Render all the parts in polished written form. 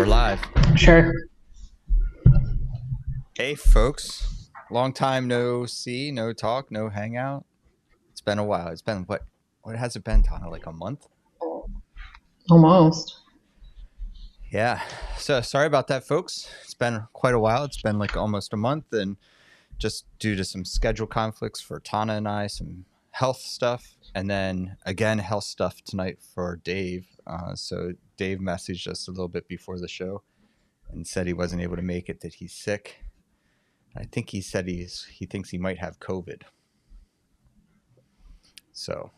We're live. Sure. Hey, folks. Long time no see, no talk, no hangout. It's been a while. It's been what has it been, Tana? Like a month? Almost. Yeah. So sorry about that, folks. It's been quite a while. It's been like almost a month, and just due to some schedule conflicts for Tana and I, some health stuff, and then again health stuff tonight for Dave. So Dave messaged us a little bit before the show and said he wasn't able to make it, that he's sick. I think he said he thinks he might have COVID. So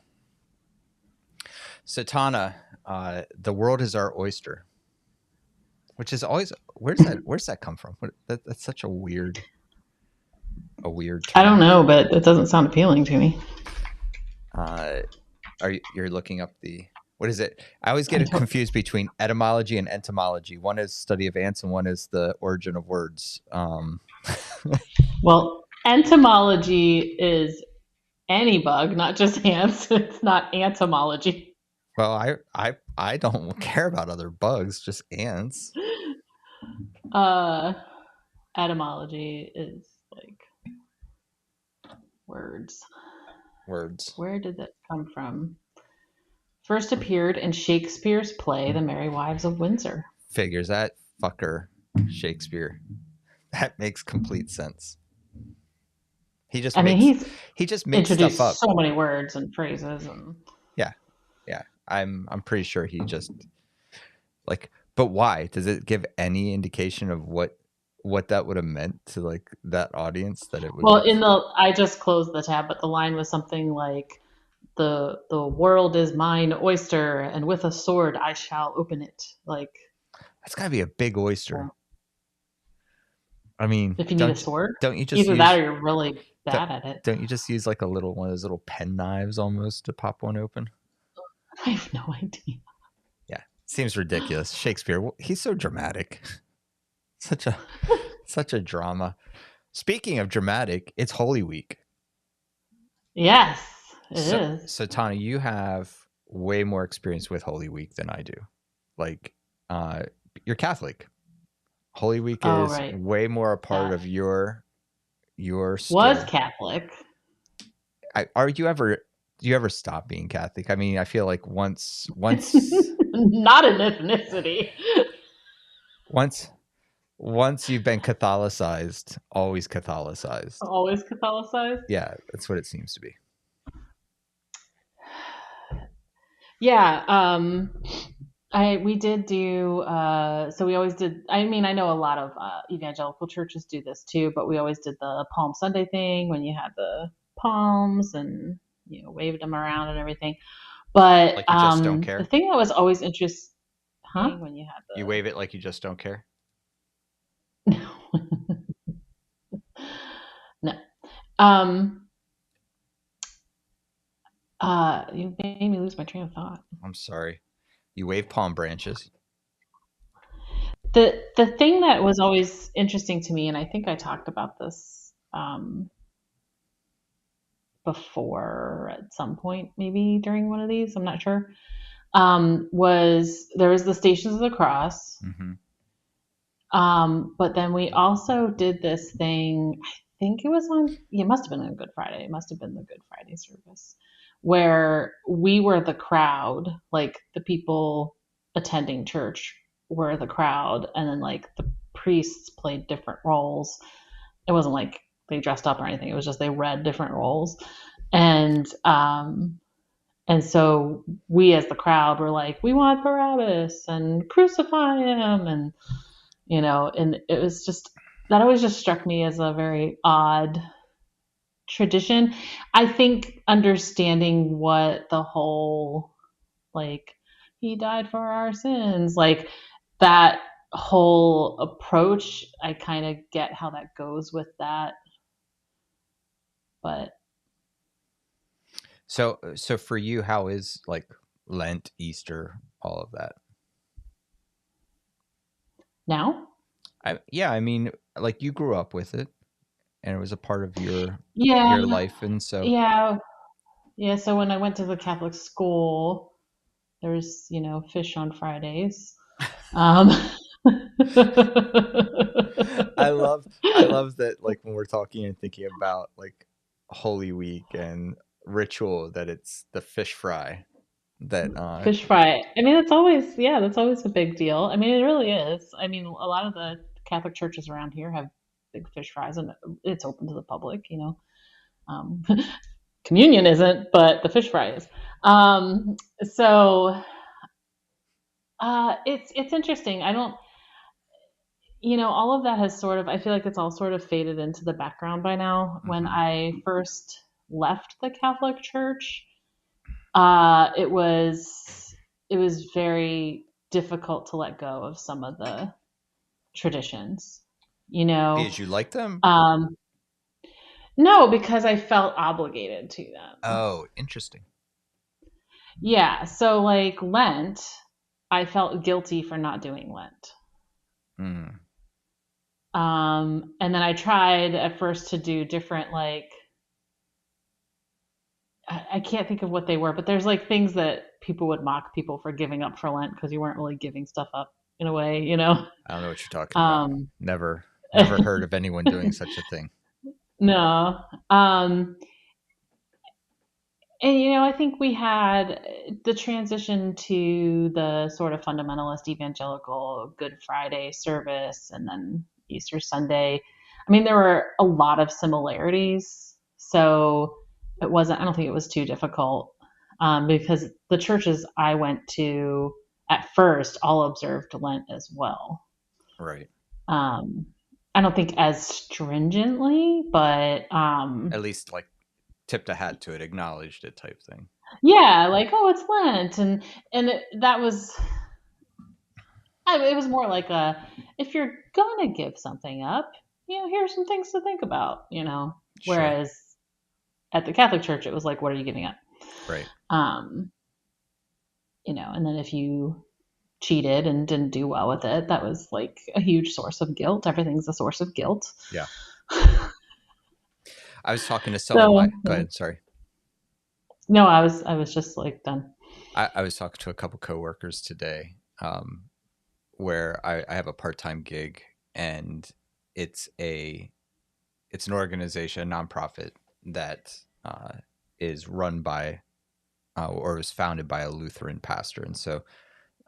Tana, the world is our oyster, which is always, where's that come from? That's such a weird term. I don't know, but it doesn't sound appealing to me. You're looking up what is it? I always get it confused between etymology and entomology. One is study of ants and one is the origin of words. Well, entomology is any bug, not just ants. It's not entomology. Well, I don't care about other bugs, just ants. Etymology is like words. Where did that come from? First appeared in Shakespeare's play, The Merry Wives of Windsor. Figures that fucker, Shakespeare. That makes complete sense. He just makes introduced stuff up. So many words and phrases and yeah. I'm pretty sure he just like. But why? Does it give any indication of what that would have meant to like that audience? That it would. Well, I just closed the tab, but the line was something like, "The world is mine oyster, and with a sword I shall open it." Like, that's gotta be a big oyster. I mean, if you need a sword, don't you just either that or you're really bad at it? Don't you just use like one of those little pen knives almost to pop one open? I have no idea. Yeah, seems ridiculous. Shakespeare, he's so dramatic. Such a drama. Speaking of dramatic, it's Holy Week. Yes, it is. So Tana, you have way more experience with Holy Week than I do. Like, you're Catholic. Holy Week is way more a part of your story. Was Catholic. Do you ever stop being Catholic? I mean, I feel like once not an ethnicity. Once you've been Catholicized, always Catholicized. Always Catholicized? Yeah, that's what it seems to be. Yeah, we did do, so we always did, I mean, I know a lot of evangelical churches do this too, but we always did the Palm Sunday thing when you had the palms and, waved them around and everything. But like you just don't care? The thing that was always interesting, when you had you wave it like you just don't care? No. No. You made me lose my train of thought. I'm sorry. You wave palm branches. The thing that was always interesting to me, and I think I talked about this before at some point, maybe during one of these, I'm not sure, was there was the Stations of the Cross. Mm-hmm. But then we also did this thing, I think it must have been on Good Friday. It must have been the Good Friday service, where we were the crowd, like the people attending church were the crowd, and then like the priests played different roles. It wasn't like they dressed up or anything. It was just they read different roles. And so we as the crowd were like, we want Barabbas and crucify him, and and it was just, that always just struck me as a very odd tradition. I think understanding what the whole, like, he died for our sins, like that whole approach, I kind of get how that goes with that. But so for you, how is like Lent, Easter, all of that now? I mean, like, you grew up with it and it was a part of your life, and so so when I went to the Catholic school, there's fish on Fridays. I love that, like, when we're talking and thinking about like Holy Week and ritual, that it's the fish fry that Fish fry. I mean, that's always a big deal. I mean, it really is. I mean, a lot of the Catholic churches around here have big fish fries, and it's open to the public. Um, communion isn't, but the fish fry is. So it's interesting. I don't, all of that has sort of. I feel like it's all sort of faded into the background by now. When mhm. I first left the Catholic Church, it was very difficult to let go of some of the traditions. You know, Did you like them? um, no, because I felt obligated to them. Oh, interesting. Yeah, so like Lent, I felt guilty for not doing Lent. Mm, And then I tried at first to do different, like, I can't think of what they were, but there's like things that people would mock people for giving up for Lent because you weren't really giving stuff up in a way. I don't know what you're talking about. Um, Never heard of anyone doing such a thing. no. And I think we had the transition to the sort of fundamentalist evangelical Good Friday service and then Easter Sunday. I mean, there were a lot of similarities. So I don't think it was too difficult because the churches I went to at first all observed Lent as well. Right. Um, I don't think as stringently, but At least like tipped a hat to it, acknowledged it type thing. yeah, like, oh, it's Lent, and that was, it was more like if you're gonna give something up, here's some things to think about. Sure. Whereas at the Catholic Church, it was like, what are you giving up? Right. Um, and then if you cheated and didn't do well with it, that was like a huge source of guilt. Everything's a source of guilt. Yeah. I was talking to some of my. So Go yeah. ahead. Sorry. No, I was just like done. I was talking to a couple coworkers today, where I have a part-time gig, and it's a it's an organization, a nonprofit that is run by or was founded by a Lutheran pastor. And so,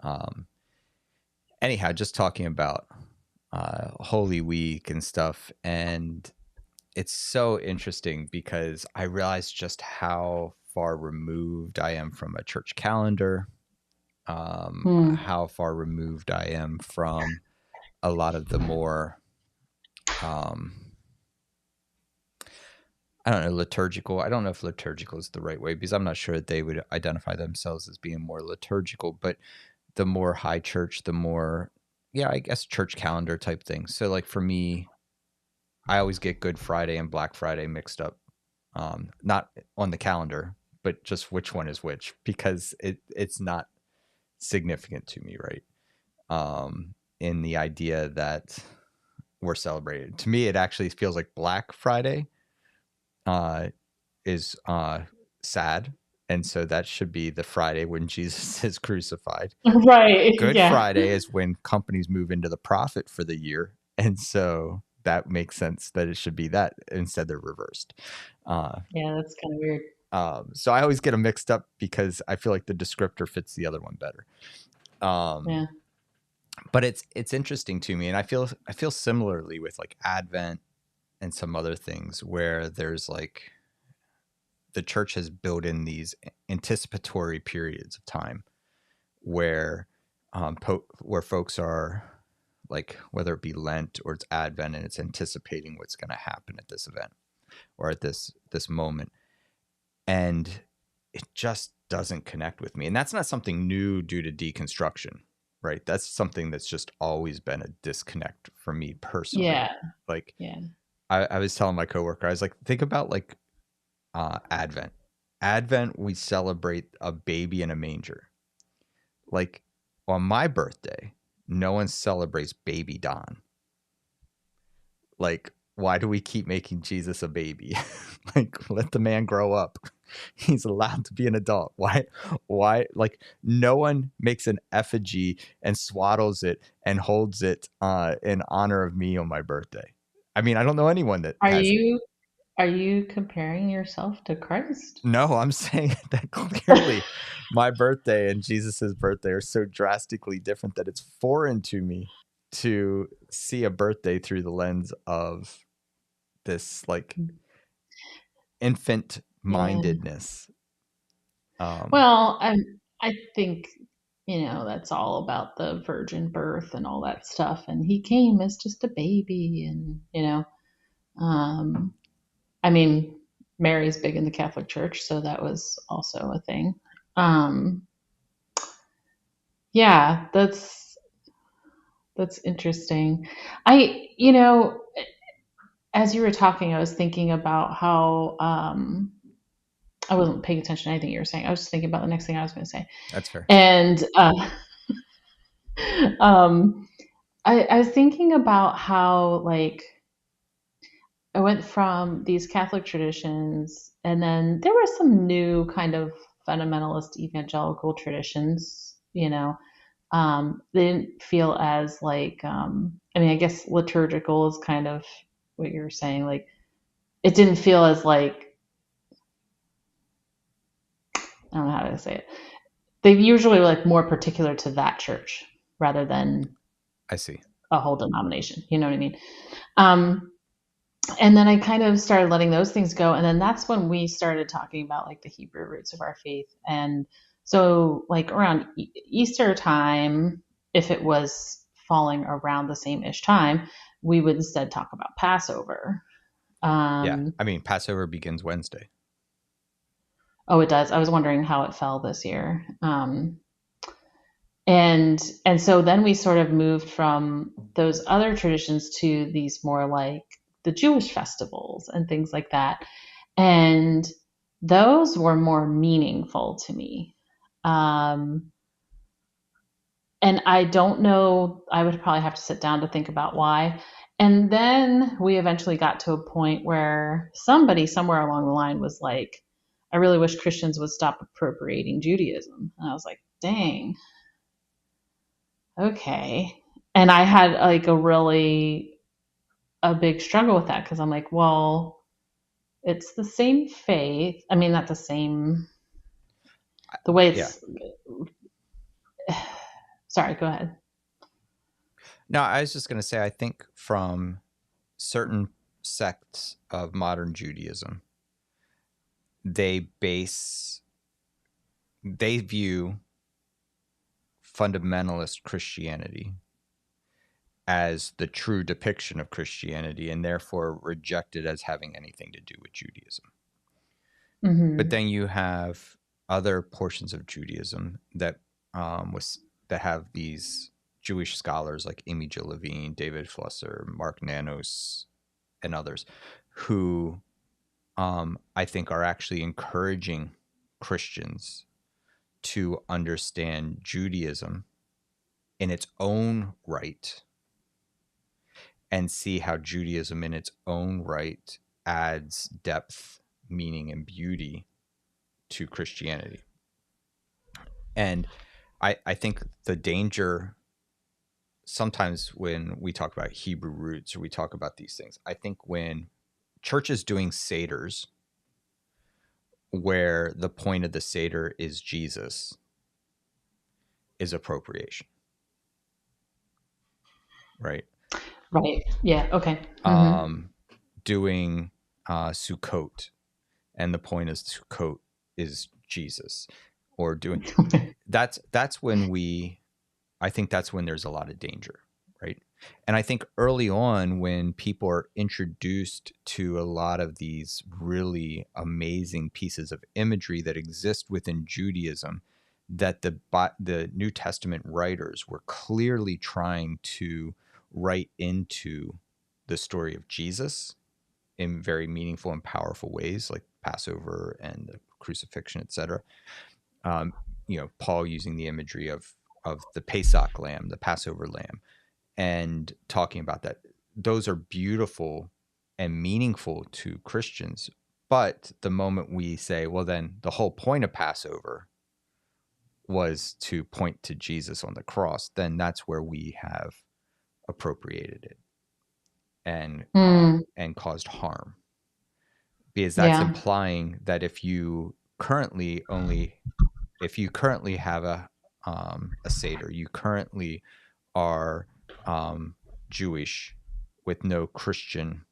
um, anyhow, just talking about Holy Week and stuff, and it's so interesting because I realized just how far removed I am from a church calendar, Hmm. how far removed I am from a lot of the more, um, I don't know, liturgical. I don't know if liturgical is the right way because I'm not sure that they would identify themselves as being more liturgical, but the more high church, the more, yeah, I guess church calendar type thing. So, like, for me, I always get Good Friday and Black Friday mixed up, not on the calendar, but just which one is which, because it's not significant to me, right? In the idea that we're celebrated. To me, it actually feels like Black Friday uh, is sad. And so that should be the Friday when Jesus is crucified. Right. Good Yeah. Friday is when companies move into the profit for the year. And so that makes sense that it should be that. Instead, they're reversed. Uh, Yeah, that's kind of weird. so I always get them mixed up because I feel like the descriptor fits the other one better. Um, Yeah. but it's interesting to me, and I feel similarly with like Advent and some other things where there's like the church has built in these anticipatory periods of time where where folks are like, whether it be Lent or it's Advent, and it's anticipating what's going to happen at this event or at this moment, and it just doesn't connect with me. And that's not something new due to deconstruction, right? That's something that's just always been a disconnect for me personally. Yeah. Like, Yeah. I was telling my coworker, I was like, think about like Advent. Advent, we celebrate a baby in a manger. Like, on my birthday, no one celebrates baby Don. Like, why do we keep making Jesus a baby? Like, let the man grow up. He's allowed to be an adult. Why? Like, no one makes an effigy and swaddles it and holds it in honor of me on my birthday. I mean, I don't know anyone that Are has. you are you comparing yourself to Christ? No, I'm saying that clearly my birthday and Jesus's birthday are so drastically different that it's foreign to me to see a birthday through the lens of this like infant Yeah. mindedness. Well, I think, that's all about the virgin birth and all that stuff. And he came as just a baby. And, um, I mean, Mary's big in the Catholic Church, so that was also a thing. Um, yeah, that's interesting. As you were talking, I was thinking about how I wasn't paying attention to anything you were saying. I was just thinking about the next thing I was going to say. That's fair. And um, I was thinking about how, like, I went from these Catholic traditions, and then there were some new kind of fundamentalist evangelical traditions. They didn't feel as like, I mean, I guess liturgical is kind of what you're saying. Like, it didn't feel as like, I don't know how to say it. They usually were like more particular to that church rather than I see. a whole denomination. You know what I mean? Um, and then I kind of started letting those things go. And then that's when we started talking about like the Hebrew roots of our faith. And so, like, around Easter time, if it was falling around the same ish time, we would instead talk about Passover. Yeah. Um, I mean, Passover begins Wednesday. oh, it does. I was wondering how it fell this year. And so then we sort of moved from those other traditions to these more like the Jewish festivals and things like that. And those were more meaningful to me. Um, and I don't know, I would probably have to sit down to think about why. And then we eventually got to a point where somebody somewhere along the line was like, I really wish Christians would stop appropriating Judaism. And I was like, dang, okay. And I had like a big struggle with that because I'm like, well, it's the same faith. I mean, not the same, the way Yeah. it's, sorry, go ahead. No, I was just going to say, I think from certain sects of modern Judaism, they view fundamentalist Christianity as the true depiction of Christianity and therefore reject it as having anything to do with Judaism. But Mm-hmm. then you have other portions of Judaism that that have these Jewish scholars like Amy Jill Levine, David Flusser, Mark Nanos, and others who I think are actually encouraging Christians to understand Judaism in its own right and see how Judaism in its own right adds depth, meaning, and beauty to Christianity. And I think the danger sometimes when we talk about Hebrew roots or we talk about these things, I think when churches doing Seders, where the point of the Seder is Jesus, is appropriation, right? Right. Yeah. Okay. Mm-hmm. Doing Sukkot, and the point of Sukkot is Jesus, or doing that's when I think that's when there's a lot of danger, right? And I think early on, when people are introduced to a lot of these really amazing pieces of imagery that exist within Judaism, that the New Testament writers were clearly trying to write into the story of Jesus in very meaningful and powerful ways, like Passover and the crucifixion, etc. Paul using the imagery of the Pesach lamb, the Passover lamb, and talking about that. Those are beautiful and meaningful to Christians. But the moment we say, well, then the whole point of Passover was to point to Jesus on the cross, then that's where we have appropriated it and caused harm, because that's Yeah. implying that if you currently have a Seder, you currently are Jewish with no Christian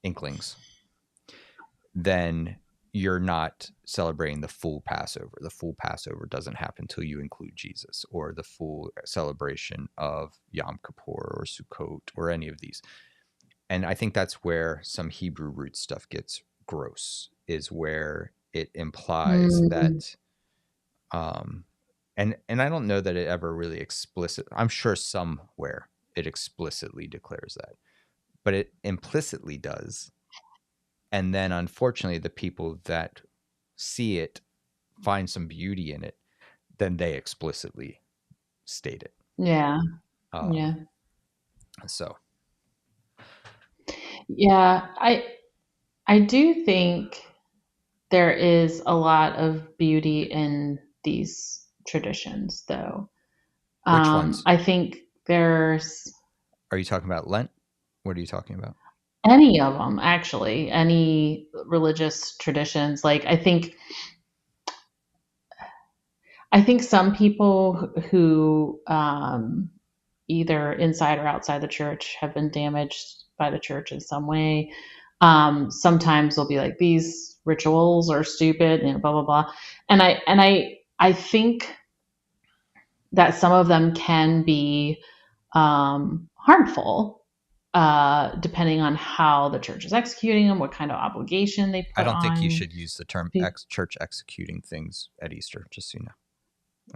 inklings, then you're not celebrating the full Passover. The full Passover doesn't happen until you include Jesus, or the full celebration of Yom Kippur or Sukkot or any of these. And I think that's where some Hebrew root stuff gets gross, is where it implies Mm, that and I don't know that it ever really I'm sure somewhere it explicitly declares that, but it implicitly does. And then unfortunately the people that see it find some beauty in it, then they explicitly state it. yeah. Yeah. Um, so Yeah. I do think there is a lot of beauty in these traditions, though. which ones I think there's are you talking about? Lent? What are you talking about? any of them, actually, any religious traditions. Like, I think some people who either inside or outside the church have been damaged by the church in some way. Sometimes they'll be like, these rituals are stupid and blah blah blah. And I think that some of them can be harmful, depending on how the church is executing them, what kind of obligation they I put don't think you on should use the term people. church executing things at Easter, just so you know.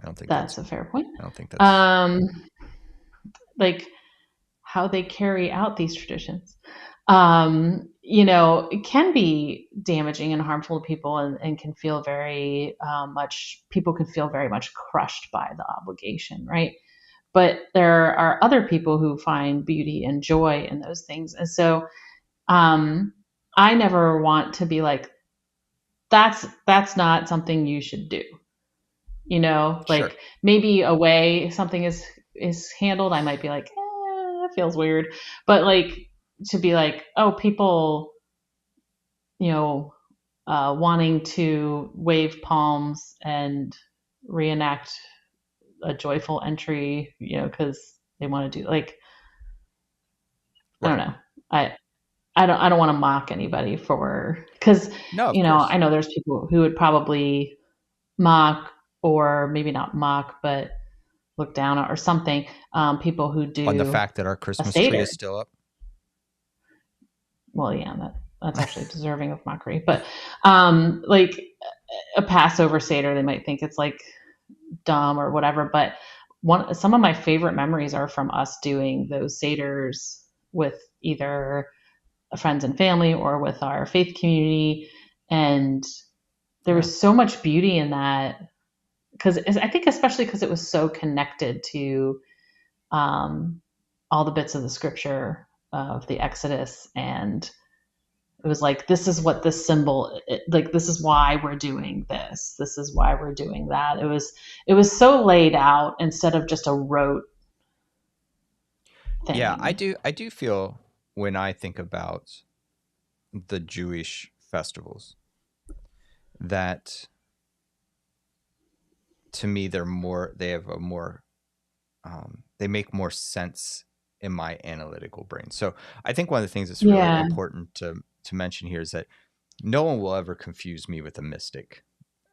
I don't think That's a fair point. I don't think that's Um, like how they carry out these traditions. It can be damaging and harmful to people, and can feel very people can feel very much crushed by the obligation, right? But there are other people who find beauty and joy in those things. And so I never want to be like, that's not something you should do. sure. Like maybe a way something is handled, I might be like, that feels weird. But like to be like, oh, people, you know, wanting to wave palms and reenact a joyful entry, because they want to do like, I don't Right. know. I don't want to mock anybody for, because No, of course. I know there's people who would probably mock, or maybe not mock, but look down or something. People who On the do fact that our a Christmas tree Seder. is still up. Well, yeah, that's actually deserving of mockery. But like a Passover Seder, they might think it's like dumb or whatever. But some of my favorite memories are from us doing those Seders with either friends and family or with our faith community, and there Yeah. was so much beauty in that, because I think especially because it was so connected to um, all the bits of the scripture of the Exodus, and it was like, this is what this symbol, like this is why we're doing this, this is why we're doing that. It was so laid out instead of just a rote Yeah, thing. I do feel when I think about the Jewish festivals that to me they have a more they make more sense in my analytical brain. So I think one of the things that's really Yeah. important to mention here is that no one will ever confuse me with a mystic.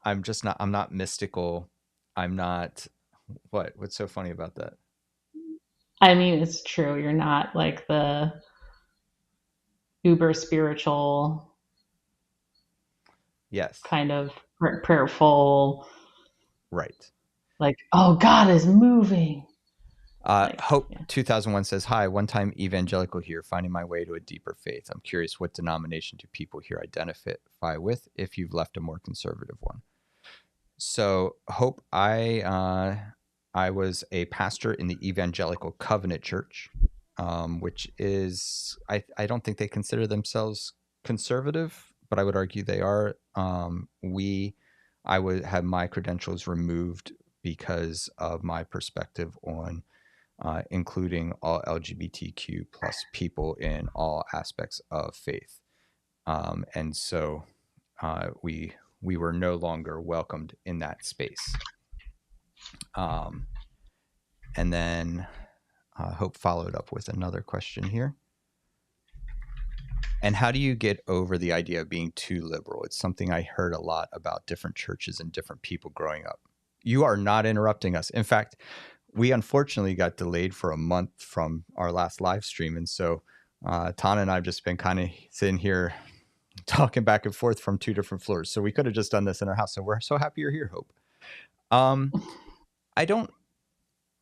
I'm not mystical. I'm not what's so funny about that? I mean, it's true. You're not like the uber spiritual Yes. kind of prayerful, Right. like, oh, God is moving. Like, Hope yeah. 2001 says, "Hi, one time evangelical here, finding my way to a deeper faith. I'm curious what denomination do people here identify with if you've left a more conservative one." So, Hope, I was a pastor in the Evangelical Covenant Church. which is, I don't think they consider themselves conservative, but I would argue they are. I would have my credentials removed because of my perspective on including all LGBTQ plus people in all aspects of faith. And so we were no longer welcomed in that space. And then Hope followed up with another question here. And how do you get over the idea of being too liberal? It's something I heard a lot about different churches and different people growing up. You are not interrupting us. In fact, we unfortunately got delayed for a month from our last live stream. And so Tana and I have just been kind of sitting here talking back and forth from two different floors. So we could have just done this in our house. So we're so happy you're here, Hope. I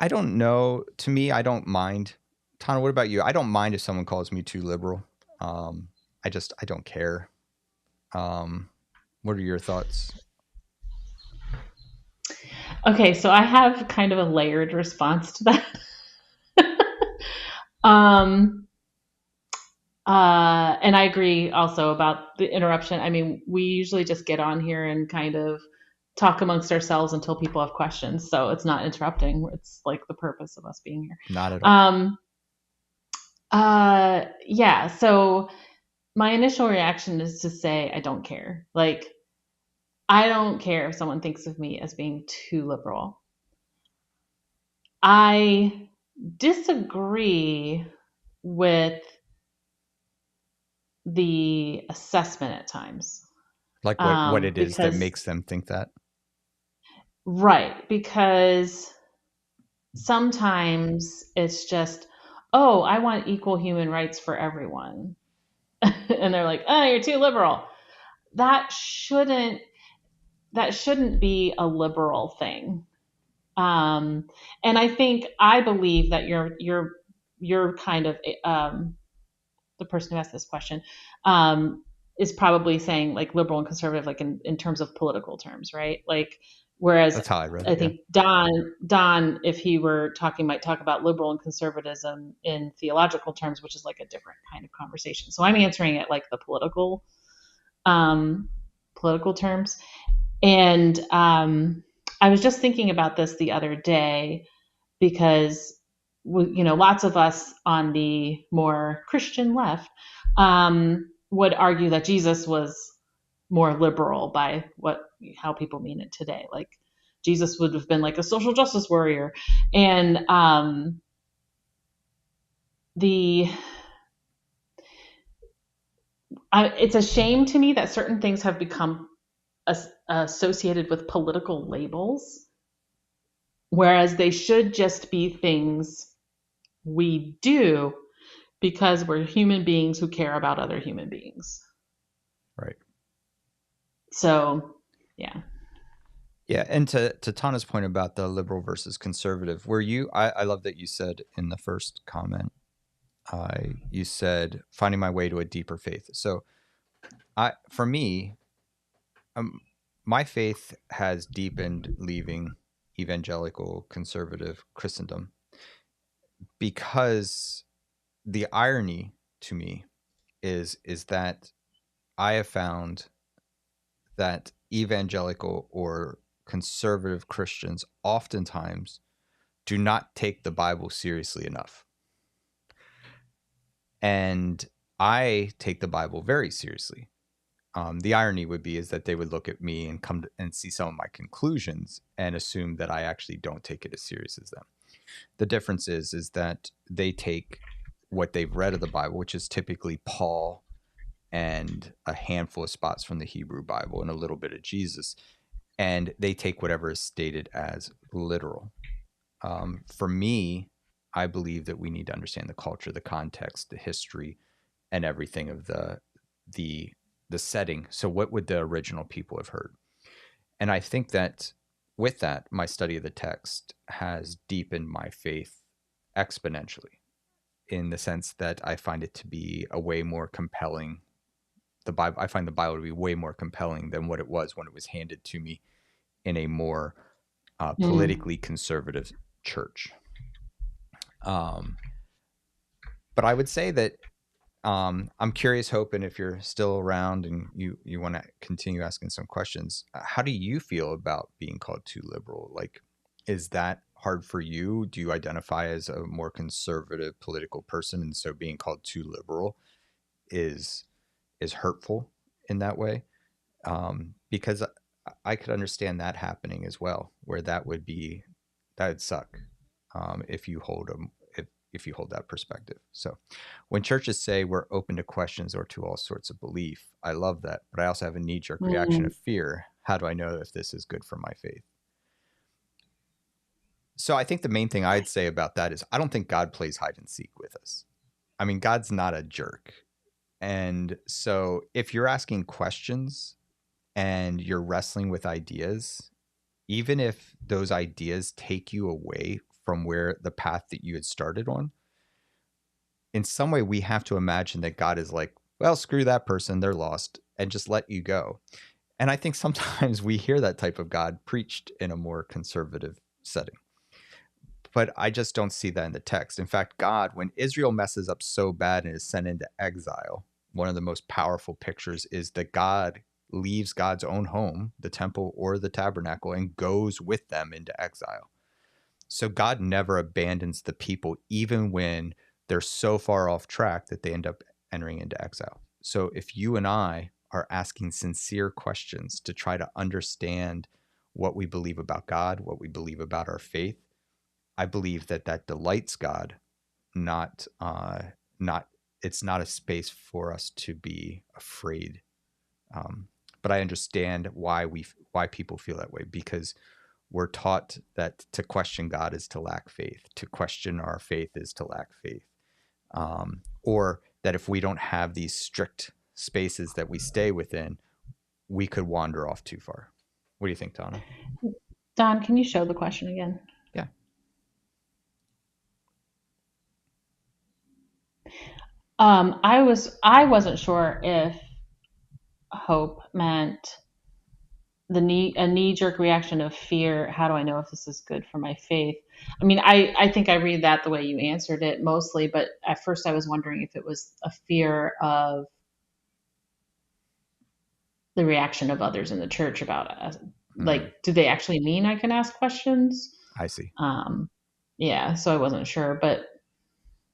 don't know. To me, I don't mind. Tana, what about you? I don't mind if someone calls me too liberal. I don't care. What are your thoughts? Okay, so I have kind of a layered response to that. And I agree also about the interruption. I mean, we usually just get on here and kind of talk amongst ourselves until people have questions. So it's not interrupting. It's like the purpose of us being here. Not at all. Yeah. So my initial reaction is to say, I don't care. Like, I don't care if someone thinks of me as being too liberal. I disagree with the assessment at times. Like what it is that Because, makes them think that? right, because sometimes it's just, oh, I want equal human rights for everyone. And they're like, oh, you're too liberal. That shouldn't be a liberal thing. And I believe that you're kind of the person who asked this question is probably saying like liberal and conservative, like in terms of political terms, right? Like, whereas That's how I read I it. Yeah. think Don, if he were talking, might talk about liberal and conservatism in theological terms, which is like a different kind of conversation. So I'm answering it like the political terms. And I was just thinking about this the other day because lots of us on the more Christian left would argue that Jesus was more liberal by how people mean it today. Like, Jesus would have been like a social justice warrior, and it's a shame to me that certain things have become associated with political labels, whereas they should just be things we do because we're human beings who care about other human beings. Right. So, yeah. Yeah, and to Tana's point about the liberal versus conservative, I love that you said in the first comment, you said finding my way to a deeper faith. So, for me, my faith has deepened leaving evangelical conservative Christendom because the irony to me is that I have found that evangelical or conservative Christians oftentimes do not take the Bible seriously enough. And I take the Bible very seriously. The irony would be is that they would look at me and come and see some of my conclusions and assume that I actually don't take it as serious as them. The difference is that they take what they've read of the Bible, which is typically Paul and a handful of spots from the Hebrew Bible and a little bit of Jesus, and they take whatever is stated as literal. For me, I believe that we need to understand the culture, the context, the history, and everything of the setting. So what would the original people have heard? And I think that with that, my study of the text has deepened my faith exponentially in the sense that I find it to be a way more compelling. I find the Bible to be way more compelling than what it was when it was handed to me in a more politically conservative church. But I would say that I'm curious, Hope, and if you're still around and you want to continue asking some questions, how do you feel about being called too liberal? Like, is that hard for you? Do you identify as a more conservative political person, and so being called too liberal is hurtful in that way? Because I could understand that happening as well, where that'd suck if you hold them if you hold that perspective. So when churches say we're open to questions or to all sorts of belief, I love that, but I also have a knee-jerk reaction Mm. of fear. How do I know if this is good for my faith? So I think the main thing I'd say about that is I don't think God plays hide and seek with us. I mean, God's not a jerk. And so if you're asking questions and you're wrestling with ideas, even if those ideas take you away from where the path that you had started on, in some way we have to imagine that God is like, well, screw that person, they're lost, and just let you go. And I think sometimes we hear that type of God preached in a more conservative setting. But I just don't see that in the text. In fact, God, when Israel messes up so bad and is sent into exile, one of the most powerful pictures is that God leaves God's own home, the temple or the tabernacle, and goes with them into exile. So God never abandons the people, even when they're so far off track that they end up entering into exile. So if you and I are asking sincere questions to try to understand what we believe about God, what we believe about our faith, I believe that delights God, not it's not a space for us to be afraid. But I understand why people feel that way, because we're taught that to question God is to lack faith. To question our faith is to lack faith. Or that if we don't have these strict spaces that we stay within, we could wander off too far. What do you think, Tana? Don, can you show the question again? Yeah. I wasn't sure if hope meant a knee jerk reaction of fear. How do I know if this is good for my faith? I mean, I think I read that the way you answered it mostly, but at first I was wondering if it was a fear of the reaction of others in the church about us. Like, do they actually mean I can ask questions? I see. Yeah, so I wasn't sure, but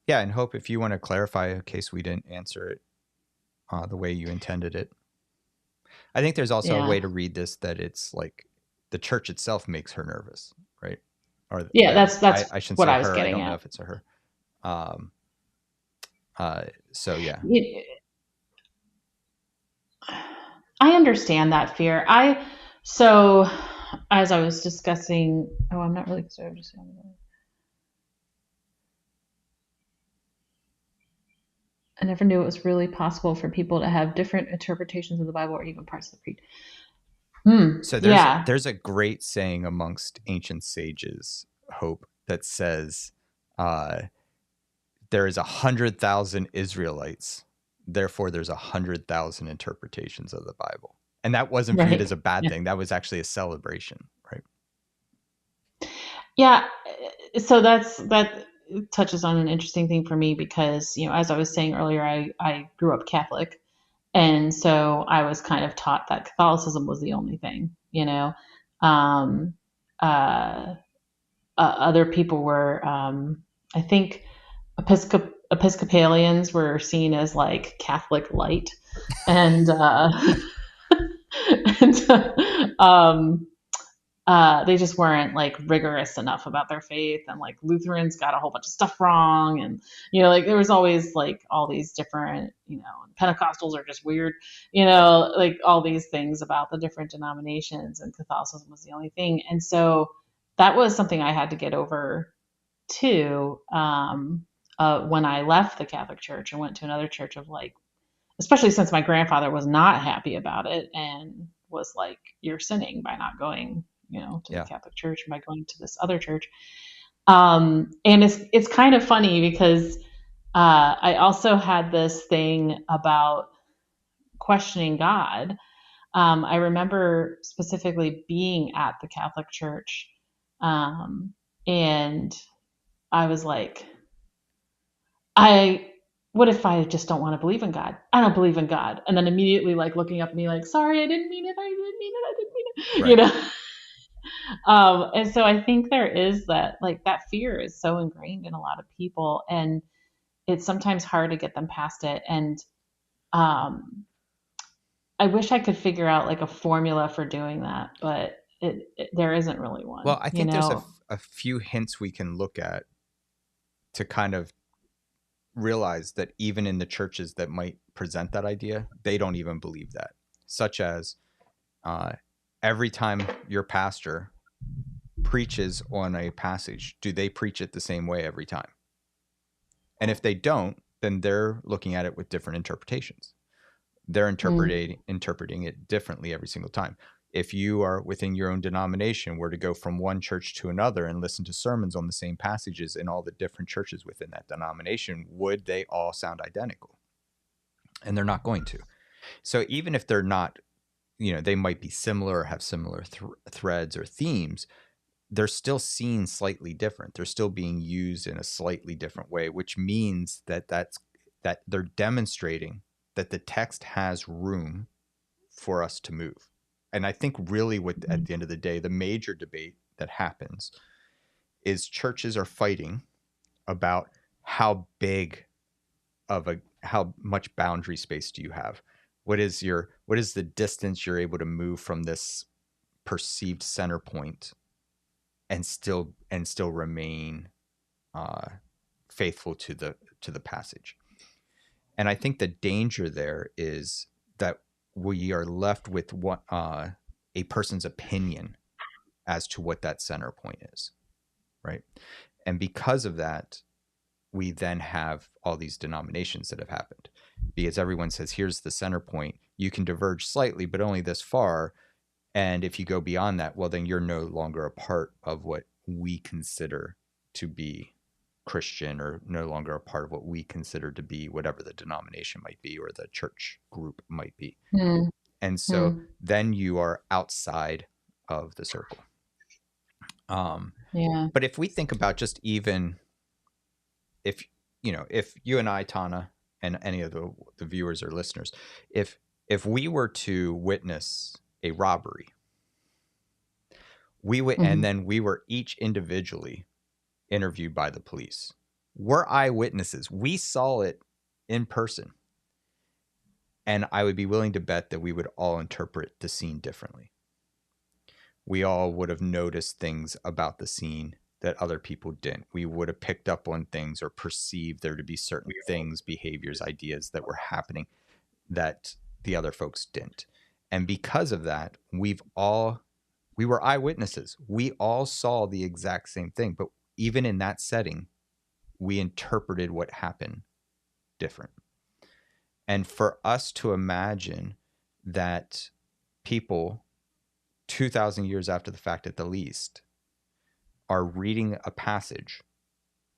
Yeah, and Hope, if you want to clarify in case we didn't answer it the way you intended it. I think there's also a yeah, way to read this that it's like the church itself makes her nervous, right? Or yeah, yeah, that's I shouldn't what say I was her. I getting don't know at. if it's a her. Um, so yeah. I understand that fear. So as I was discussing, I'm not really concerned. I never knew it was really possible for people to have different interpretations of the Bible or even parts of the creed. So Yeah. there's a great saying amongst ancient sages, Hope, that says there is 100,000 Israelites, therefore there's 100,000 interpretations of the Bible, and that wasn't viewed Right. as a bad Yeah. thing. That was actually a celebration, right? Yeah. So that touches on an interesting thing for me because, as I was saying earlier, I grew up Catholic. And so I was kind of taught that Catholicism was the only thing, Um, uh, other people were, I think, Episcopalians were seen as like Catholic light, and and they just weren't like rigorous enough about their faith, and like Lutherans got a whole bunch of stuff wrong, and like there was always like all these different, Pentecostals are just weird, like all these things about the different denominations, and Catholicism was the only thing, and so that was something I had to get over too. When I left the Catholic Church and went to another church of like, especially since my grandfather was not happy about it and was like, "You're sinning by not going, to the Yeah. Catholic Church and by going to this other church." And it's kind of funny because I also had this thing about questioning God. I remember specifically being at the Catholic Church, and I was like, what if I just don't want to believe in God? I don't believe in God. And then immediately like looking up at me like, sorry, I didn't mean it. I didn't mean it. I didn't mean it. Right. And so I think there is that, like, that fear is so ingrained in a lot of people, and it's sometimes hard to get them past it. And um, I wish I could figure out like a formula for doing that, but there isn't really Well, one, I you think there's know? a few hints we can look at to kind of realize that even in the churches that might present that idea, they don't even believe that. Such as uh, every time your pastor preaches on a passage, do they preach it the same way every time? And if they don't, then they're looking at it with different interpretations. They're Mm, interpreting it differently every single time. If you are within your own denomination, were to go from one church to another and listen to sermons on the same passages in all the different churches within that denomination, would they all sound identical? And they're not going to. So even if they're not, they might be similar or have similar threads or themes, they're still seen slightly different. They're still being used in a slightly different way, which means that they're demonstrating that the text has room for us to move. And I think really what at mm, the end of the day, the major debate that happens is churches are fighting about how much boundary space do you have? What is the distance you're able to move from this perceived center point and still remain uh, faithful to the passage. And I think the danger there is that we are left with a person's opinion as to what that center point is, right? And because of that, we then have all these denominations that have happened because everyone says, here's the center point. You can diverge slightly, but only this far. And if you go beyond that, well, then you're no longer a part of what we consider to be Christian, or no longer a part of what we consider to be whatever the denomination might be or the church group might be. mm, And so mm. then you are outside of the circle. Um, Yeah. but if we think about just even if if you and I, Tana, and any of the viewers or listeners, if we were to witness a robbery, and Hmm. then we were each individually interviewed by the police. We're eyewitnesses. We saw it in person. And I would be willing to bet that we would all interpret the scene differently. We all would have noticed things about the scene that other people didn't. We would have picked up on things or perceived there to be certain things, behaviors, ideas that were happening that the other folks didn't. And because of that, we were eyewitnesses. We all saw the exact same thing. But even in that setting, we interpreted what happened different. And for us to imagine that people 2,000 years after the fact, at the least, are reading a passage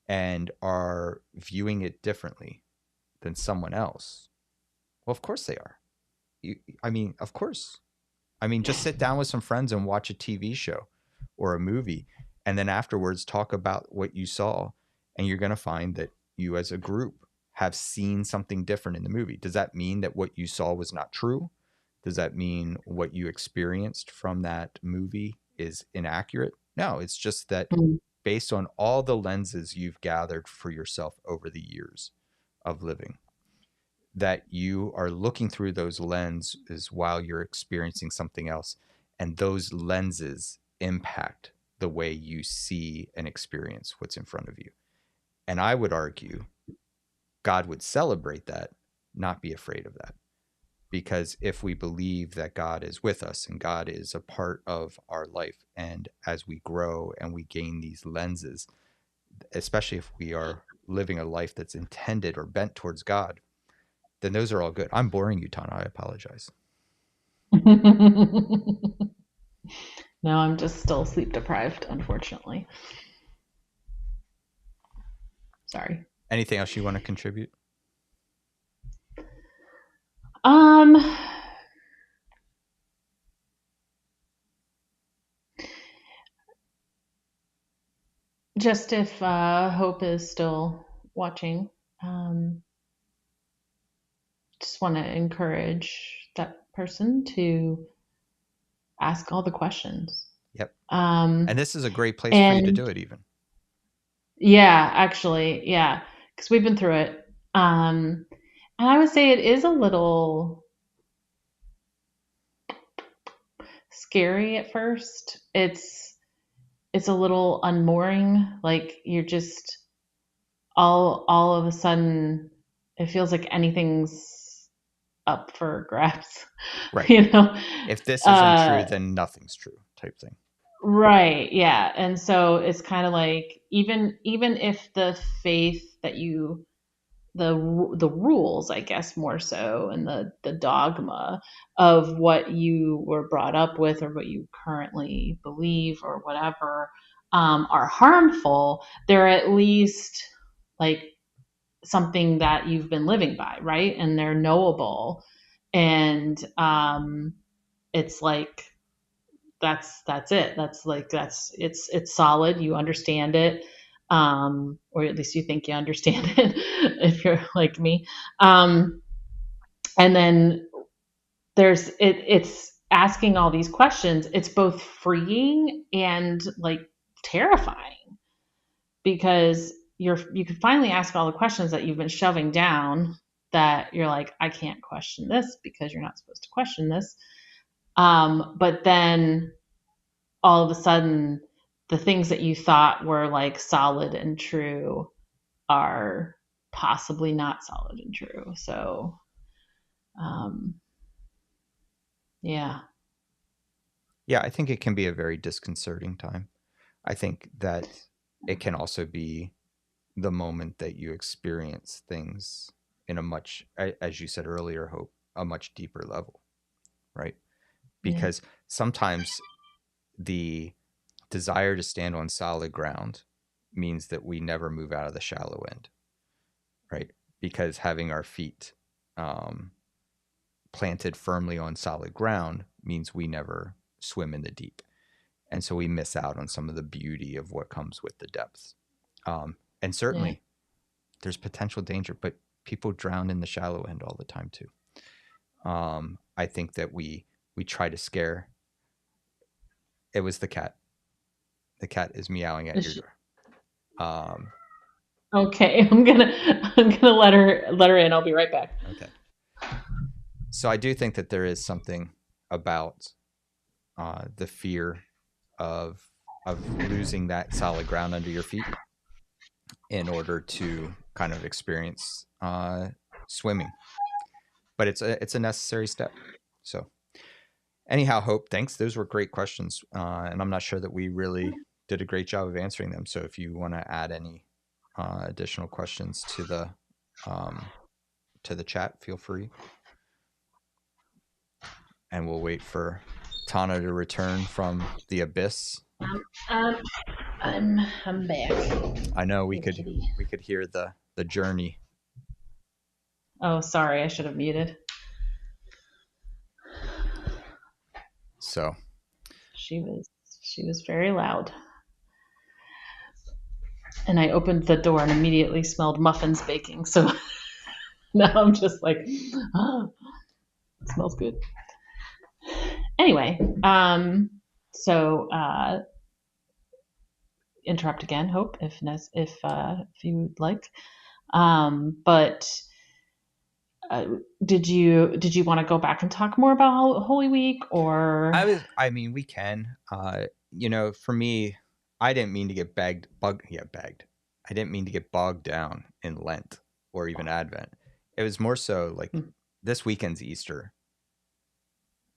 and are viewing it differently than someone else, well, of course they are. I mean, of course. I mean, just sit down with some friends and watch a TV show or a movie, and then afterwards talk about what you saw, and you're going to find that you as a group have seen something different in the movie. Does that mean that what you saw was not true? Does that mean what you experienced from that movie is inaccurate? No, it's just that Mm, based on all the lenses you've gathered for yourself over the years of living, that you are looking through those lenses while you're experiencing something else. And those lenses impact the way you see and experience what's in front of you. And I would argue God would celebrate that, not be afraid of that. Because if we believe that God is with us and God is a part of our life, and as we grow and we gain these lenses, especially if we are living a life that's intended or bent towards God, then those are all good. I'm boring you, Tana. I apologize. mm. No, I'm just still sleep deprived, unfortunately. Sorry. Anything else you want to contribute? Um, just if Hope is still watching, um, just want to encourage that person to ask all the questions. Yep. Um, And this is a great place for you to and do it even. yeah, actually, yeah, because we've been through it. And I would say it is a little scary at first. It's a little unmooring. Like you're just all of a sudden, it feels like anything's up for grabs. Right. You know, If this isn't true, uh, then nothing's true type thing. right? Yeah, and so it's kind of like even if the faith that you the rules, I guess, more so, and the dogma of what you were brought up with or what you currently believe or whatever are harmful, they're at least like something that you've been living by, right? And they're knowable, and it's like that's it. That's like it's solid. You understand it, or at least you think you understand it if you're like me. Um, and then it's asking all these questions. It's both freeing and like terrifying because you can finally ask all the questions that you've been shoving down. That you're like, I can't question this because you're not supposed to question this. But then all of a sudden the things that you thought were like solid and true are possibly not solid and true. So, um, yeah. Yeah, I think it can be a very disconcerting time. I think that it can also be the moment that you experience things in a much, as you said earlier, Hope, a much deeper level, right? Yeah. Because sometimes the desire to stand on solid ground means that we never move out of the shallow end, right? Because having our feet um, planted firmly on solid ground means we never swim in the deep. And so we miss out on some of the beauty of what comes with the depths. And Yeah. certainly there's potential danger, but people drown in the shallow end all the time too. I think that we try to scare. It was the cat. The cat is meowing at Is your she, door. Um, okay. I'm gonna let her in. I'll be right back. okay. So I do think that there is something about the fear of losing that solid ground under your feet in order to kind of experience swimming. But it's a necessary step. So anyhow, Hope, thanks. Those were great questions, and I'm not sure that we really did a great job of answering them. So if you want to add any additional questions to the chat, feel free, and we'll wait for Tana to return from the abyss. Um, I'm back. I know The kitty. we could hear the journey. Oh, sorry. I should have muted. So She was very loud. And I opened the door and immediately smelled muffins baking. So now I'm just like, oh, it smells good. Anyway, so interrupt again, Hope, if you would like. But did you want to go back and talk more about Holy Week or? I mean, we can. For me, I didn't mean to get bagged. I didn't mean to get bogged down in Lent or even Advent. It was more so like this weekend's Easter,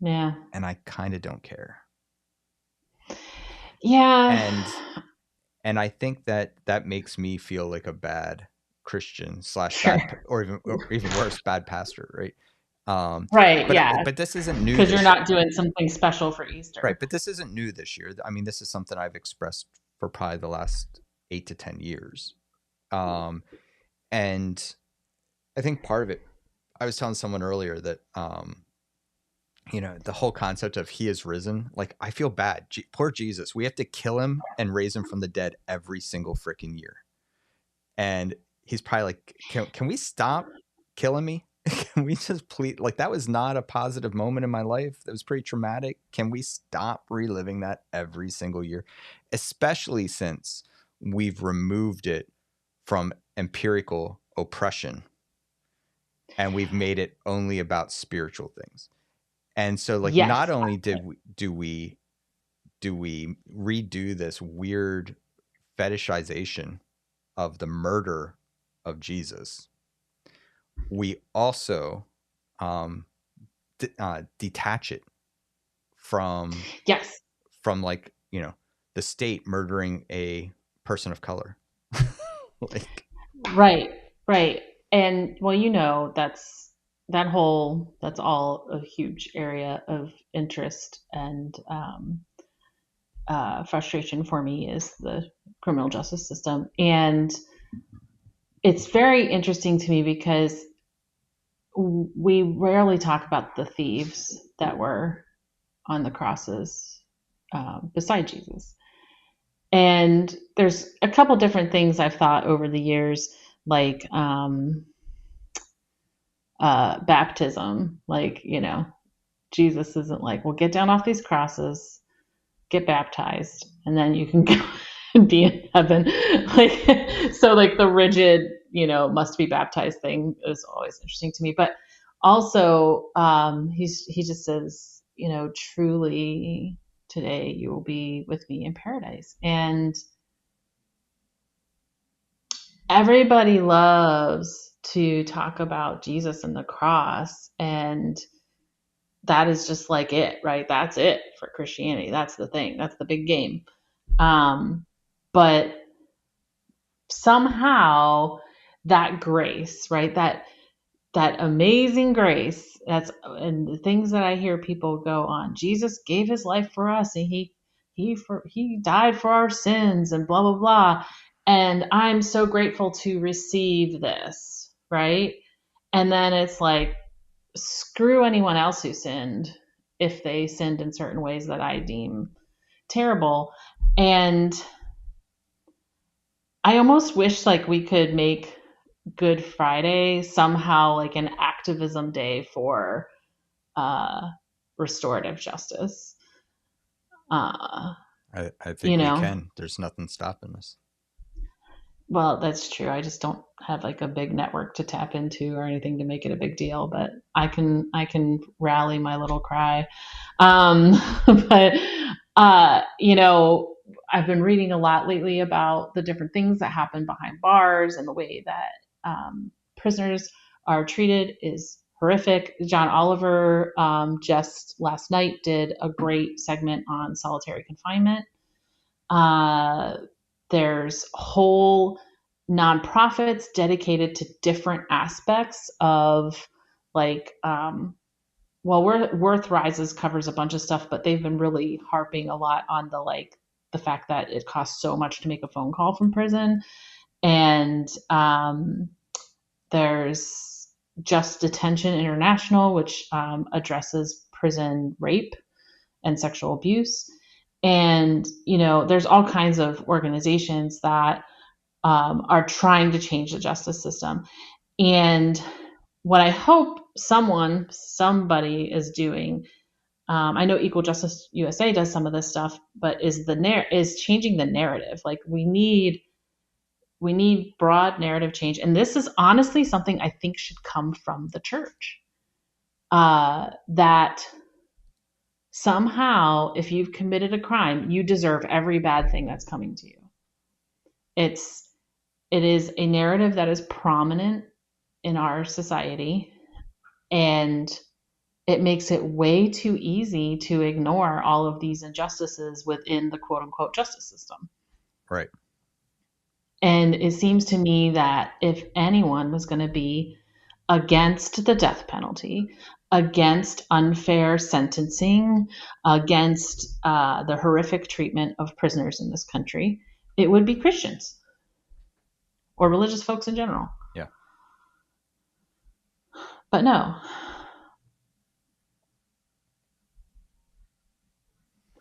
Yeah. and I kind of don't care. Yeah. And I think that makes me feel like a bad Christian slash Sure. bad, or even worse, bad pastor, right? Right. Yeah. But this isn't new Because you're this not doing something special for Easter. right. But this isn't new this year. I mean, this is something I've expressed for probably the last 8 to 10 years. And I think part of it, I was telling someone earlier that the whole concept of he is risen, like I feel bad. Poor Jesus. We have to kill him and raise him from the dead every single freaking year. And he's probably like, can we stop killing me? can we just please, like, that was not a positive moment in my life. That was pretty traumatic. Can we stop reliving that every single year? Especially since we've removed it from empirical oppression and we've made it only about spiritual things. And so, like, not Yes. only do we redo this weird fetishization of the murder of Jesus, we also detach it from Yes. like, you know, the state murdering a person of color. Like, Right. Right. And well, you know, that's all a huge area of interest and frustration for me is the criminal justice system. And it's very interesting to me because we rarely talk about the thieves that were on the crosses beside Jesus. And there's a couple different things I've thought over the years, like baptism. Like, you know, Jesus isn't like, well, get down off these crosses, get baptized, and then you can go and be in heaven. Like, so like the rigid, you know, must be baptized thing is always interesting to me. But also, he just says, you know, truly today you will be with me in paradise. And everybody loves to talk about Jesus and the cross, and that is just like it, right? That's it for Christianity. That's the thing. That's the big game. But somehow that grace, right? That amazing grace. And the things that I hear people go on. Jesus gave his life for us, and he died for our sins, and blah blah blah. And I'm so grateful to receive this, right? And then it's like, screw anyone else who sinned if they sinned in certain ways that I deem terrible. And I almost wish like we could make Good Friday somehow like an activism day for uh, restorative justice. I think You we know, can. There's nothing stopping us. well, that's true. I just don't have like a big network to tap into or anything to make it a big deal, but I can rally my little cry. But you know, I've been reading a lot lately about the different things that happen behind bars and the way that prisoners are treated is horrific. John Oliver just last night did a great segment on solitary confinement. Uh, there's whole nonprofits dedicated to different aspects of like well, Worth Rises covers a bunch of stuff, but they've been really harping a lot on the fact that it costs so much to make a phone call from prison. And there's Just Detention International, which addresses prison rape and sexual abuse. And, you know, there's all kinds of organizations that are trying to change the justice system. And what I hope somebody is doing, I know Equal Justice USA does some of this stuff, but is changing the narrative. Like we need broad narrative change, and this is honestly something I think should come from the church. That somehow, if you've committed a crime, you deserve every bad thing that's coming to you. It is a narrative that is prominent in our society, and it makes it way too easy to ignore all of these injustices within the quote unquote justice system. Right. And it seems to me that if anyone was going to be against the death penalty, against unfair sentencing, against the horrific treatment of prisoners in this country, it would be Christians or religious folks in general. Yeah. But no.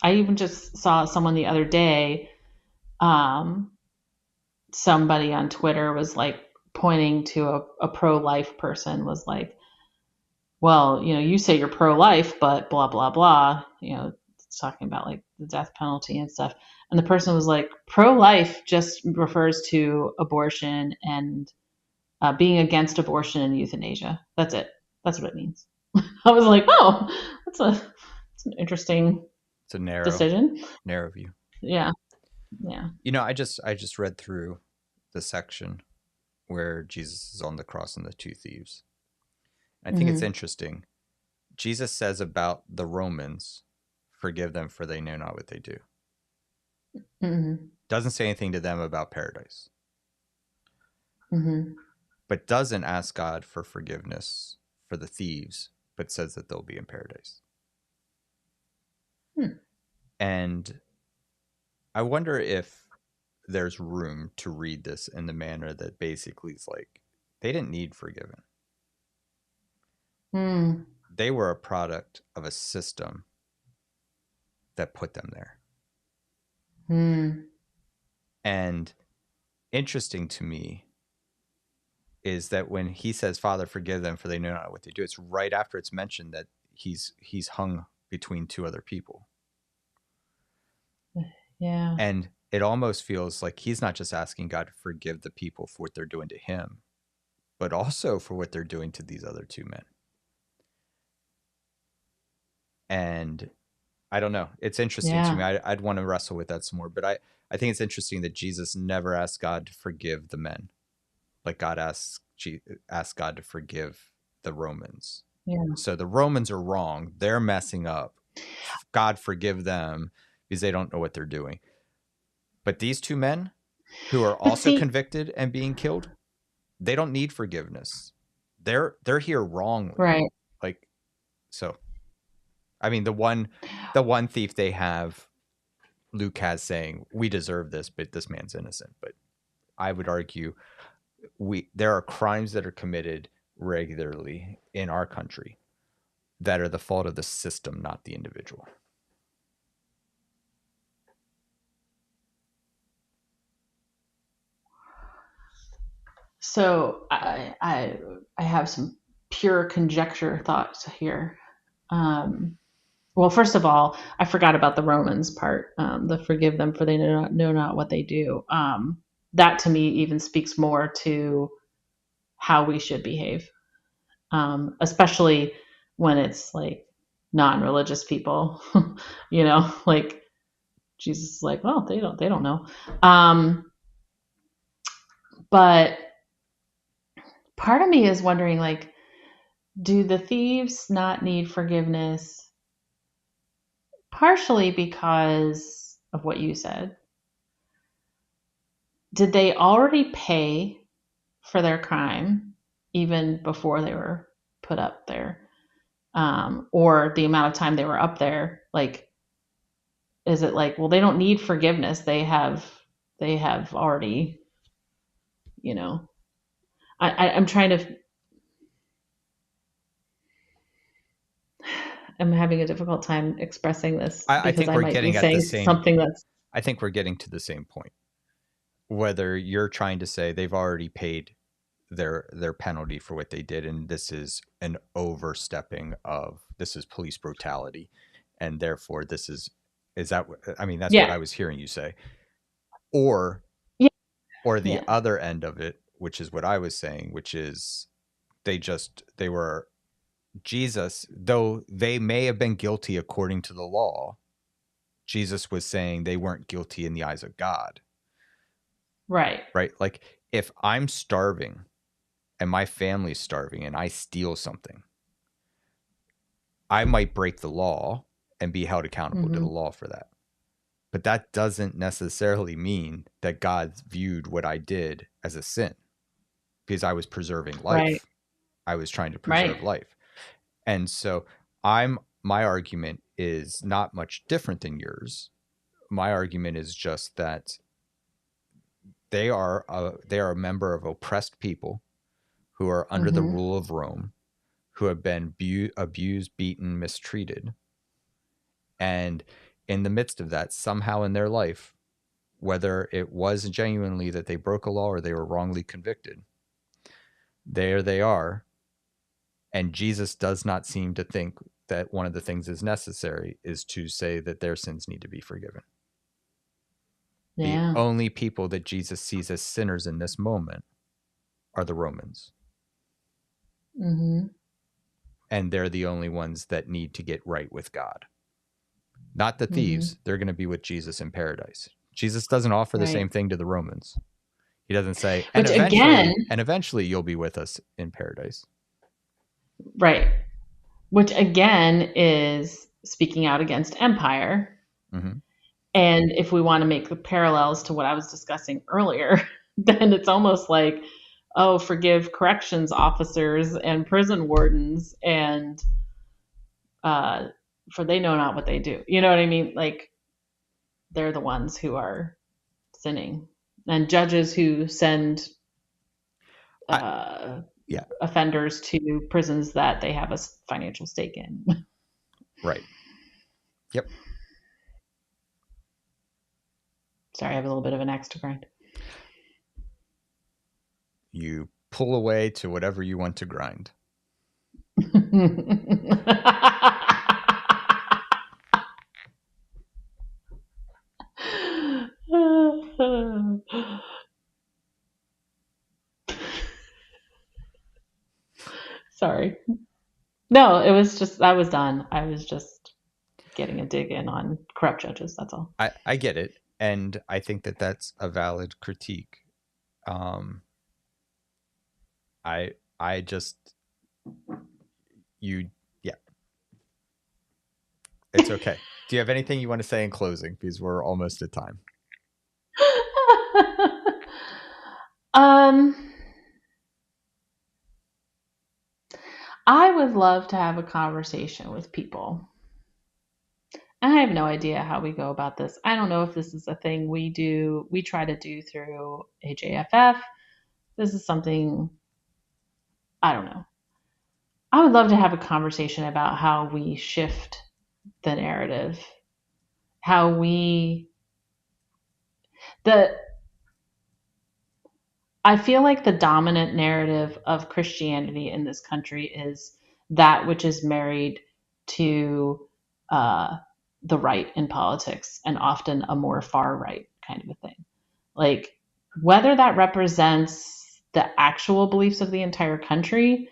I even just saw someone the other day, somebody on Twitter was like pointing to a pro-life person was like, well, you say you're pro-life, but blah, blah, blah. It's talking about like the death penalty and stuff. And the person was like, pro-life just refers to abortion and being against abortion and euthanasia. That's it. That's what it means. I was like, oh, that's an interesting It's a narrow decision. view. Yeah. Yeah. I just read through the section where Jesus is on the cross and the two thieves. I think it's Mm-hmm. interesting. Jesus says about the Romans, forgive them for they know not what they do. Mm-hmm. Doesn't say anything to them about paradise. Mm-hmm. But doesn't ask God for forgiveness for the thieves, but says that they'll be in paradise. Hmm. And I wonder if there's room to read this in the manner that basically is like, they didn't need forgiven. Mm. They were a product of a system that put them there. Mm. And interesting to me is that when he says, Father, forgive them for they know not what they do, it's right after it's mentioned that he's hung between two other people. Yeah. And it almost feels like he's not just asking God to forgive the people for what they're doing to him, but also for what they're doing to these other two men. And I don't know. It's interesting to me. Yeah. I'd want to wrestle with that some more. But I think it's interesting that Jesus never asked God to forgive the men. Like God asked God to forgive the Romans. Yeah. So the Romans are wrong. They're messing up. God forgive them because they don't know what they're doing. But these two men who are But also see, convicted and being killed, they don't need forgiveness. They're here wrongly. right. Like, so I mean the one thief they have, Luke has saying, we deserve this, but this man's innocent. But I would argue there are crimes that are committed regularly in our country that are the fault of the system, not the individual. So I have some pure conjecture thoughts here. Well, first of all, I forgot about the Romans part. The forgive them for they know not what they do. That to me even speaks more to how we should behave, especially when it's like non-religious people. Like Jesus is like, well, they don't know. But part of me is wondering, like, do the thieves not need forgiveness partially because of what you said? Did they already pay for their crime even before they were put up there? Or the amount of time they were up there? Like, is it like, well, they don't need forgiveness. They have already, you know, I'm trying to, I'm having a difficult time expressing this I because think I we're might be getting at the saying same. something that's, I think we're getting to the same point. Whether you're trying to say they've already paid their penalty for what they did, and this is an overstepping of, this is police brutality, and therefore this is that, I mean, that's what yeah, I was hearing you say, or yeah, the yeah. other end of it, which is what I was saying, which is they were, Jesus, though they may have been guilty according to the law, Jesus was saying they weren't guilty in the eyes of God. Right. Right? Like, if I'm starving and my family's starving and I steal something, I might break the law and be held accountable to the Mm-hmm. law for that. But that doesn't necessarily mean that God viewed what I did as a sin, because I was preserving Right. life. I was trying to Right. preserve life. And so my argument is not much different than yours. My argument is just that they are a member of oppressed people who are under the Mm-hmm. rule of Rome, who have been abused, beaten, mistreated. And in the midst of that, somehow in their life, whether it was genuinely that they broke a law or they were wrongly convicted, there they are And Jesus does not seem to think that one of the things is necessary is to say that their sins need to be forgiven. The Yeah. only people that Jesus sees as sinners in this moment are the Romans. Mm-hmm. And they're the only ones that need to get right with God. Not the Mm-hmm. thieves. They're going to be with Jesus in paradise. Jesus doesn't offer the Right. same thing to the Romans. He doesn't say, and Which again, eventually you'll be with us in paradise. right. Which again is speaking out against empire. Mm-hmm. And if we want to make the parallels to what I was discussing earlier, then it's almost like, oh, forgive corrections officers and prison wardens, and for they know not what they do. You know what I mean? Like, they're the ones who are sinning, and judges who send Yeah. offenders to prisons that they have a financial stake in. Right. Yep. Sorry, I have a little bit of an axe to grind. You pull away to whatever you want to grind. Sorry. No, it was just, I was done. I was just getting a dig in on corrupt judges. That's all. I get it. And I think that that's a valid critique. I just, yeah. It's okay. Do you have anything you want to say in closing? Because we're almost at time. I would love to have a conversation with people. I have no idea how we go about this. I don't know if this is a thing we try to do through AJFF. This is something, I don't know. I would love to have a conversation about how we shift the narrative, how I feel like the dominant narrative of Christianity in this country is that which is married to uh, the right in politics, and often a more far right kind of a thing. Like, whether that represents the actual beliefs of the entire country,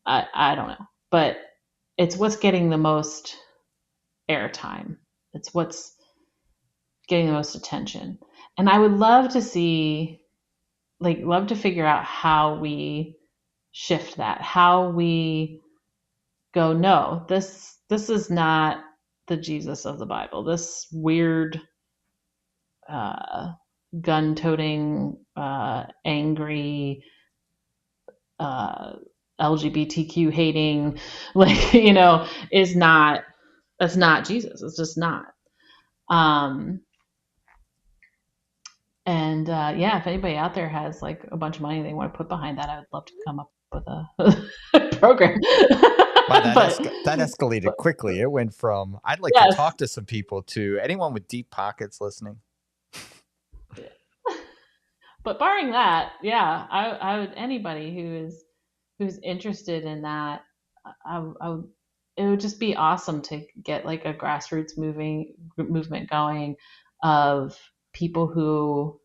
I don't know. But it's what's getting the most airtime. It's what's getting the most attention. And I would love to see, like, love to figure out how we shift that, how we go, no, this is not the Jesus of the Bible. This weird, gun-toting, angry, LGBTQ hating, like, is not, that's not Jesus. It's just not. And yeah, if anybody out there has like a bunch of money they want to put behind that, I would love to come up with a program. Wow, that escalated quickly. It went from I'd like to talk to some people to anyone with deep pockets listening. But barring that, yeah, I would, anybody who's interested in that, it would just be awesome to get like a grassroots movement going of people who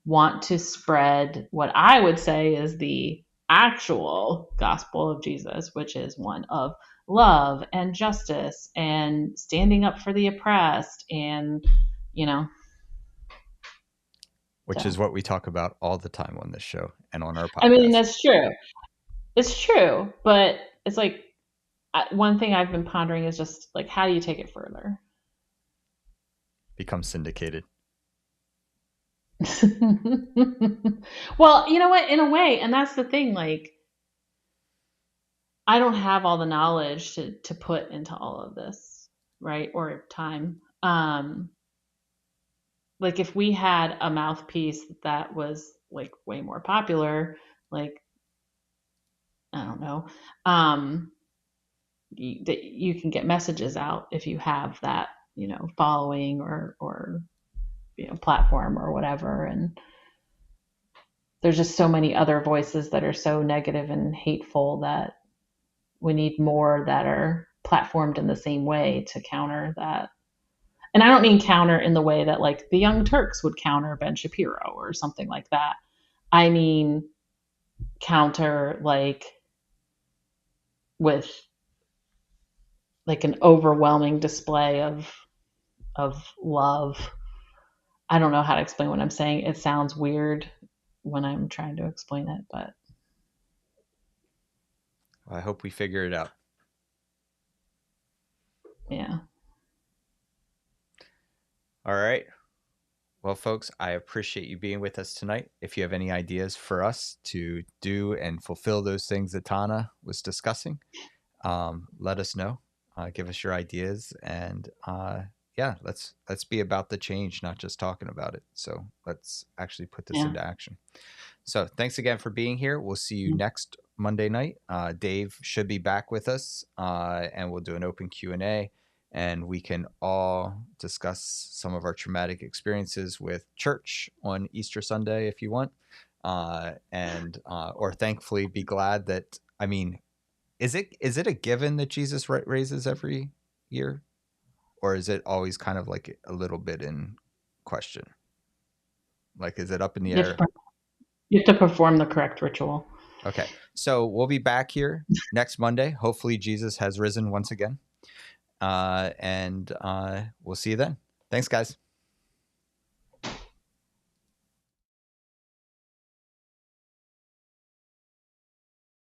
want to spread what I would say is the actual gospel of Jesus, which is one of love and justice and standing up for the oppressed, and which is what we talk about all the time on this show and on our podcast. I mean, that's true. It's true, but it's like, one thing I've been pondering is just like, how do you take it further? Become syndicated. Well, you know what? In a way, and that's the thing, like, I don't have all the knowledge to put into all of this, right? Or time. Like, if we had a mouthpiece that was like way more popular, like, I don't know, you can get messages out if you have that, following or platform or whatever. And there's just so many other voices that are so negative and hateful that We need more that are platformed in the same way to counter that. And I don't mean counter in the way that like the Young Turks would counter Ben Shapiro or something like that. I mean counter like with like an overwhelming display of love. I don't know how to explain what I'm saying. It sounds weird when I'm trying to explain it, but Well, I hope we figure it out. yeah. All right. Well, folks, I appreciate you being with us tonight. If you have any ideas for us to do and fulfill those things that Tana was discussing, let us know. Give us your ideas, and yeah, let's be about the change, not just talking about it. So let's actually put this Yeah. into action. So thanks again for being here. We'll see you next Monday night. Dave should be back with us, and we'll do an open Q&A, and we can all discuss some of our traumatic experiences with church on Easter Sunday if you want, or thankfully be glad that, I mean, is it a given that Jesus raises every year, or is it always kind of like a little bit in question? Like, is it up in the You have, air? to, you have to perform the correct ritual. Okay. So we'll be back here next Monday. Hopefully Jesus has risen once again. And we'll see you then. Thanks, guys.